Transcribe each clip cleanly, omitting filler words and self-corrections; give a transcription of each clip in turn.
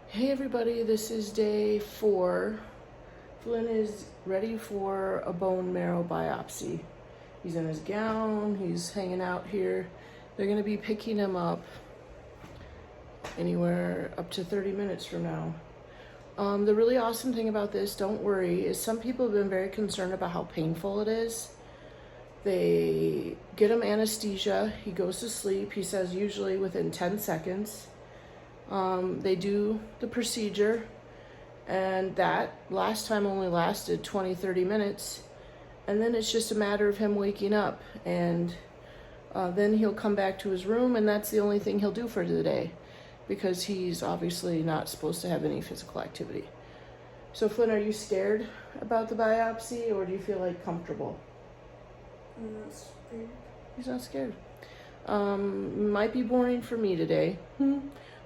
Hey everybody, this is day 4. Flynn is ready for a bone marrow biopsy. He's in his gown, he's hanging out here. They're gonna be picking him up anywhere up to 30 minutes from now. The really awesome thing about this, don't worry, is some people have been very concerned about how painful it is. They get him anesthesia, he goes to sleep, he says usually within 10 seconds. They do the procedure, and that last time only lasted 20-30 minutes, and then it's just a matter of him waking up, and then he'll come back to his room, and that's the only thing he'll do for the day, because he's obviously not supposed to have any physical activity. So Flynn, are you scared about the biopsy, or do you feel like comfortable? I'm not scared. He's not scared. Might be boring for me today.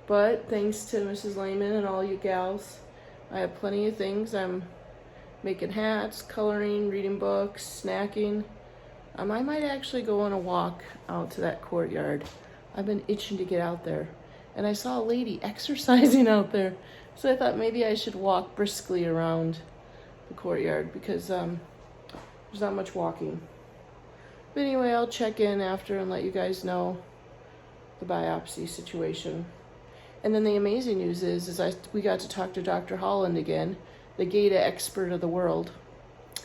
But thanks to Mrs. Lehman and all you gals, I have plenty of things. I'm making hats, coloring, reading books, snacking. I might actually go on a walk out to that courtyard. I've been itching to get out there. And I saw a lady exercising out there. So I thought maybe I should walk briskly around the courtyard because there's not much walking. But anyway, I'll check in after and let you guys know the biopsy situation. And then the amazing news is we got to talk to Dr. Holland again, the Gata expert of the world.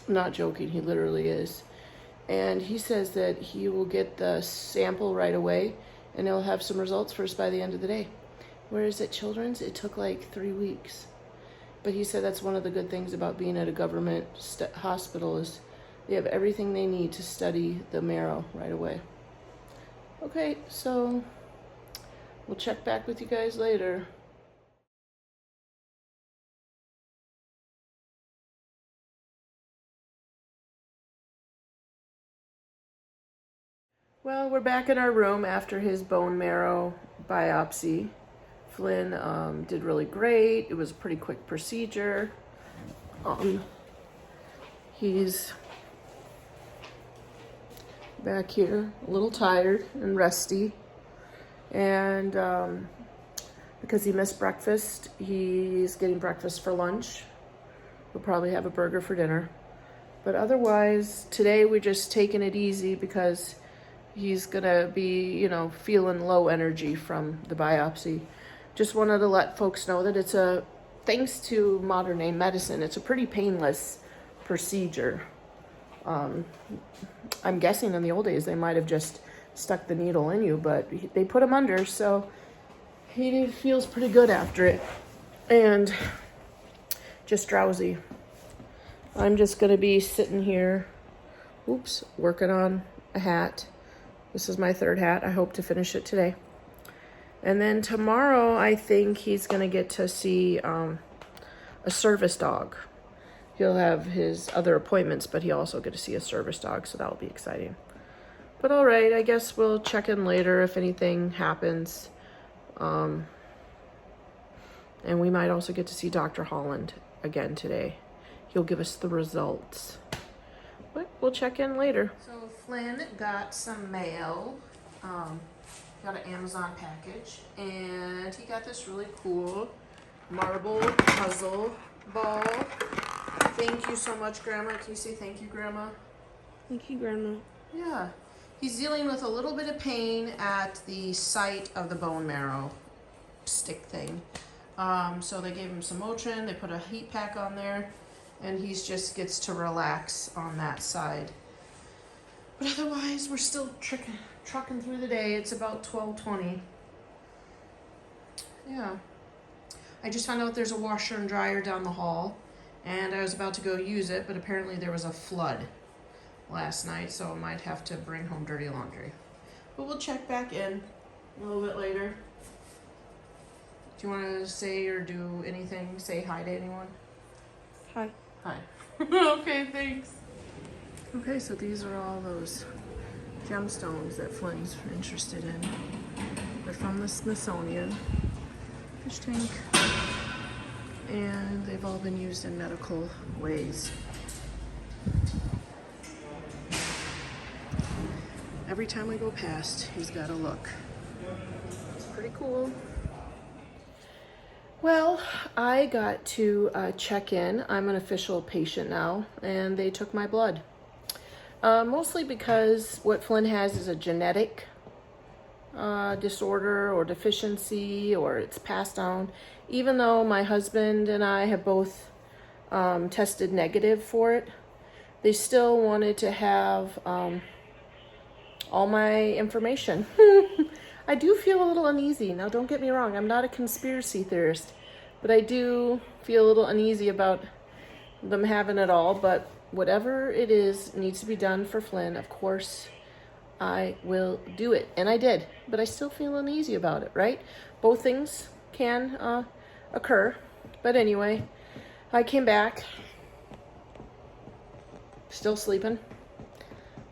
I'm not joking, he literally is. And he says that he will get the sample right away and he'll have some results for us by the end of the day. Whereas at Children's, it took like 3 weeks. But he said that's one of the good things about being at a government hospital is they have everything they need to study the marrow right away. Okay, so we'll check back with you guys later. Well, we're back in our room after his bone marrow biopsy. Flynn did really great. It was a pretty quick procedure. He's back here, a little tired and rusty. And because he missed breakfast, he's getting breakfast for lunch. We'll probably have a burger for dinner. But otherwise, today we're just taking it easy because he's gonna be, feeling low energy from the biopsy. Just wanted to let folks know that thanks to modern day medicine, it's a pretty painless procedure. I'm guessing in the old days they might have just stuck the needle in you, but they put him under, so he feels pretty good after it and just drowsy. I'm just gonna be sitting here, working on a hat. This is my 3rd hat. I hope to finish it today. And then tomorrow, I think he's gonna get to see a service dog. He'll have his other appointments, but he'll also get to see a service dog, so that'll be exciting. But all right, I guess we'll check in later if anything happens. And we might also get to see Dr. Holland again today. He'll give us the results. But we'll check in later. So Flynn got some mail. Got an Amazon package. And he got this really cool marble puzzle ball. Thank you so much, Grandma. Can you say thank you, Grandma? Thank you, Grandma. Yeah. He's dealing with a little bit of pain at the site of the bone marrow stick thing. So they gave him some Motrin, they put a heat pack on there, and he just gets to relax on that side. But otherwise, we're still trucking through the day. It's about 12:20. Yeah. I just found out there's a washer and dryer down the hall, and I was about to go use it, but apparently there was a flood last night, so I might have to bring home dirty laundry. But we'll check back in a little bit later. Do you want to say or do anything? Say hi to anyone? Hi. Hi. Okay, thanks. Okay, so these are all those gemstones that Flynn's interested in. They're from the Smithsonian fish tank, and they've all been used in medical ways. Every time we go past, he's got a look. It's pretty cool. Well, I got to check in. I'm an official patient now, and they took my blood. Mostly because what Flynn has is a genetic disorder or deficiency, or it's passed down. Even though my husband and I have both tested negative for it, they still wanted to have all my information. I do feel a little uneasy. Now, don't get me wrong, I'm not a conspiracy theorist, but I do feel a little uneasy about them having it all. But whatever it is needs to be done for Flynn, of course, I will do it. And I did, but I still feel uneasy about it, right? Both things can occur. But anyway, I came back, still sleeping,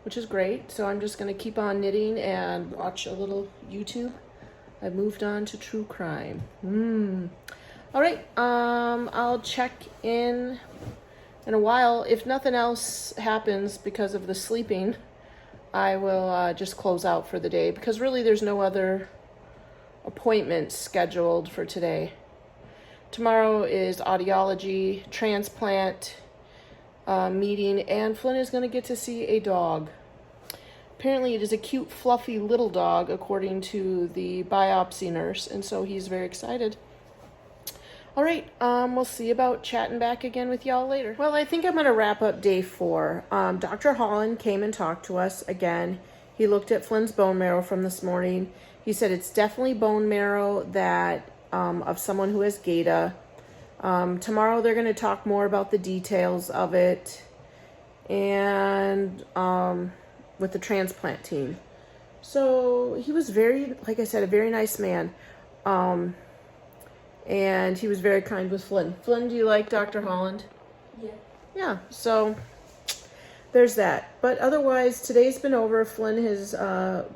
which is great. So I'm just going to keep on knitting and watch a little YouTube. I've moved on to true crime. All right, I'll check in a while. If nothing else happens because of the sleeping, I will just close out for the day, because really there's no other appointments scheduled for today. Tomorrow is audiology, transplant meeting, and Flynn is going to get to see a dog. Apparently it is a cute, fluffy little dog, according to the biopsy nurse, and so he's very excited. All right, we'll see about chatting back again with y'all later. Well, I think I'm going to wrap up day 4. Dr. Holland came and talked to us again. He looked at Flynn's bone marrow from this morning. He said it's definitely bone marrow that of someone who has GATA. Tomorrow they're going to talk more about the details of it, and with the transplant team. So he was very, like I said, a very nice man. And he was very kind with Flynn. Flynn, do you like Dr. Holland? Yeah. Yeah, so there's that. But otherwise, today's been over. Flynn has done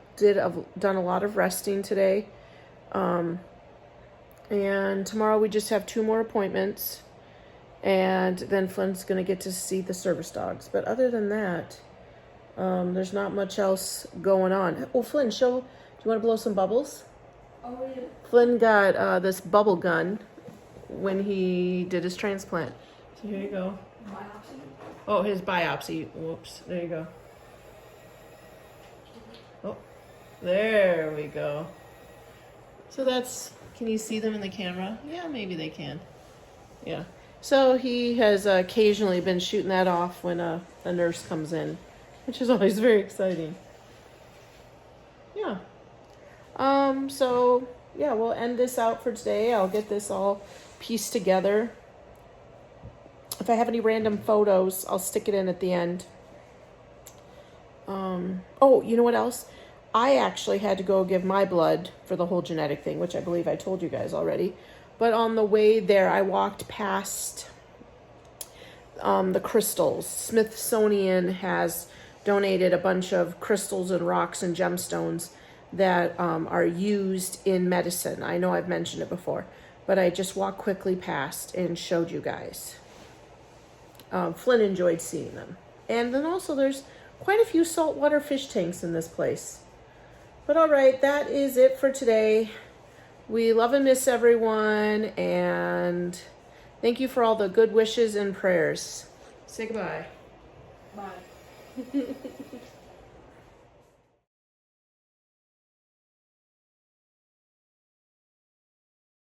a lot of resting today. And tomorrow we just have 2 more appointments. And then Flynn's going to get to see the service dogs. But other than that, there's not much else going on. Oh, Flynn, do you want to blow some bubbles? Oh, yeah. Flynn got this bubble gun when he did his transplant. So here you go. Biopsy. Oh, his biopsy. Whoops. There you go. Oh, there we go. So can you see them in the camera? Yeah, maybe they can. Yeah. So he has occasionally been shooting that off when a nurse comes in, which is always very exciting. Yeah. So yeah, we'll end this out for today. I'll get this all pieced together. If I have any random photos, I'll stick it in at the end. Oh, you know what else? I actually had to go give my blood for the whole genetic thing, which I believe I told you guys already. But on the way there, I walked past the crystals. Smithsonian has donated a bunch of crystals and rocks and gemstones that are used in medicine. I know I've mentioned it before, but I just walked quickly past and showed you guys. Flynn enjoyed seeing them. And then also there's quite a few saltwater fish tanks in this place. But all right, that is it for today. We love and miss everyone, and thank you for all the good wishes and prayers. Say goodbye. Bye.